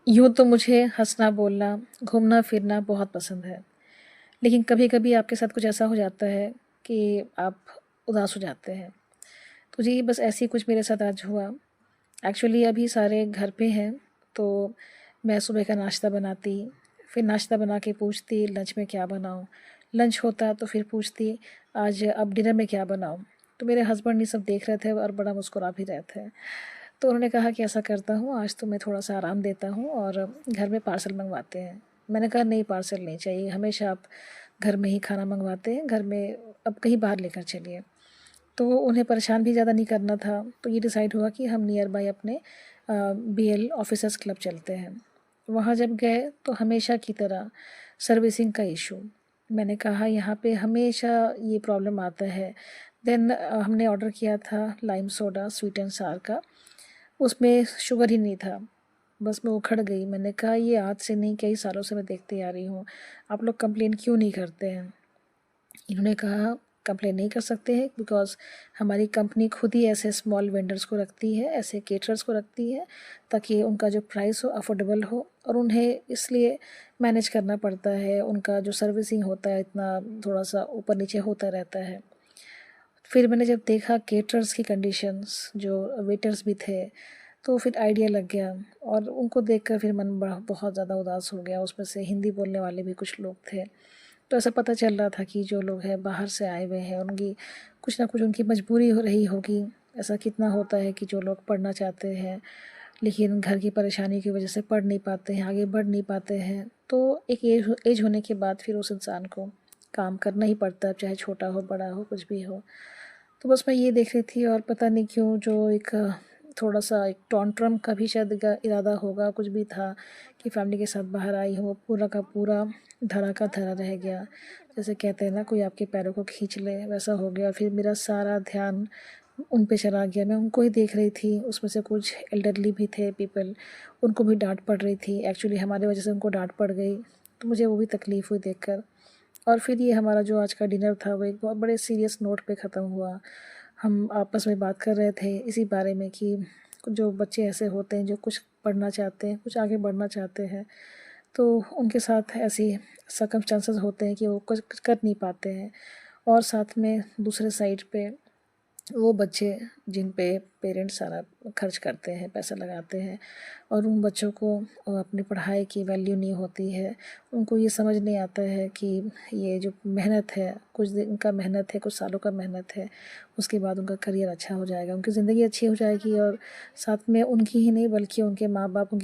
यूँ तो मुझे हँसना, बोलना, घूमना-फिरना बहुत पसंद है। लेकिन कभी-कभी आपके साथ कुछ ऐसा हो जाता है कि आप उदास हो जाते हैं। तो जी, बस ऐसे ही कुछ मेरे साथ आज हुआ। एक्चुअली अभी सारे घर पे हैं, तो मैं सुबह का नाश्ता बनाती, फिर नाश्ता बना के पूछती लंच में क्या बनाऊँ? लंच होता तो फिर पूछती आज अब डिनर में क्या बनाऊँ? तो मेरे हस्बैंड ये सब देख रहे थे और बड़ा मुस्कुरा भी रहे थे। तो उन्होंने कहा कि ऐसा करता हूँ, आज तुम्हें थोड़ा-सा आराम देता हूँ और घर में पार्सल मँगवाते हैं। मैंने कहा नहीं, पार्सल नहीं चाहिए, हमेशा आप घर में ही खाना मँगवाते हैं, घर में अब कहीं बाहर लेकर चलिए। तो उन्हें परेशान भी ज़्यादा नहीं करना था, तो ये डिसाइड हुआ कि हम नियर बाय अपने बीएल ऑफ़िसर्स क्लब चलते हैं। वहाँ जब गए तो हमेशा की तरह सर्विसिंग का इशू। मैंने कहा यहाँ पे हमेशा ये प्रॉब्लम आता है। देन हमने ऑर्डर किया था लाइम सोडा स्वीट एंड सावर का, उसमें शुगर ही नहीं था। बस मैं उखड़ गई, मैंने कहा ये आज से नहीं कई सालों से मैं देखती आ रही हूँ, आप लोग कंप्लेन क्यों नहीं करते हैं? इन्होंने कहा कंप्लेन नहीं कर सकते हैं बिकॉज़ हमारी कंपनी खुद ही ऐसे स्मॉल वेंडर्स को रखती है, ऐसे केटरर्स को रखती है ताकि उनका जो प्राइस हो अफोर्डेबल हो और उन्हें इसलिए मैनेज करना पड़ता है, उनका जो सर्विसिंग होता है इतना थोड़ा-सा ऊपर-नीचे होता रहता है। फिर मैंने जब देखा केटरर्स की कंडीशंस, जो वेटर्स भी थे, तो फिर आइडिया लग गया और उनको देखकर फिर मन बड़ा बहुत ज़्यादा उदास हो गया। उसमें से हिंदी बोलने वाले भी कुछ लोग थे। तो ऐसा पता चल रहा था कि जो लोग हैं बाहर से आए हुए हैं, उनकी कुछ ना कुछ उनकी मजबूरी हो रही होगी। ऐसा कितना होता है कि जो लोग पढ़ना चाहते हैं, लेकिन घर की परेशानी की वजह से पढ़ नहीं पाते हैं, आगे बढ़ नहीं पाते हैं। तो एक एज होने के बाद फिर उस इंसान को काम करना ही पड़ता है, चाहे छोटा हो, बड़ा हो, कुछ भी हो। तो बस मैं ये देख रही थी और पता नहीं क्यों जो एक थोड़ा-सा एक टॉन्ट्रम का भी शायद इरादा होगा, कुछ भी था कि फैमिली के साथ बाहर आई हूँ, पूरा का पूरा धरा का धरा रह गया। जैसे कहते हैं ना कोई आपके पैरों को खींच ले, वैसा हो गया। फिर मेरा सारा ध्यान उन पे चला गया, मैं उनको ही देख रही थी। उसमें से कुछ एल्डरली भी थे पीपल, उनको भी डाँट पड़ रही थी। एक्चुअली हमारी वजह से उनको डाँट पड़ गई, तो मुझे वो भी तकलीफ़ हुई देखकर। और फिर ये हमारा जो आज का डिनर था वो एक बहुत बड़े सीरियस नोट पे ख़त्म हुआ। हम आपस में बात कर रहे थे इसी बारे में कि जो बच्चे ऐसे होते हैं जो कुछ पढ़ना चाहते हैं, कुछ आगे बढ़ना चाहते हैं, तो उनके साथ ऐसी सर्कमस्टेंसेस होते हैं कि वो कुछ कर नहीं पाते हैं। और साथ में दूसरे साइड पे वो बच्चे जिन पे पेरेंट्स सारा खर्च करते हैं, पैसा लगाते हैं और उन बच्चों को अपनी पढ़ाई की वैल्यू नहीं होती है। उनको ये समझ नहीं आता है कि ये जो मेहनत है, कुछ दिन का मेहनत है, कुछ सालों का मेहनत है, उसके बाद उनका करियर अच्छा हो जाएगा, उनकी ज़िंदगी अच्छी हो जाएगी और साथ में उनकी ही नहीं बल्कि उनके माँ-बाप, उनकी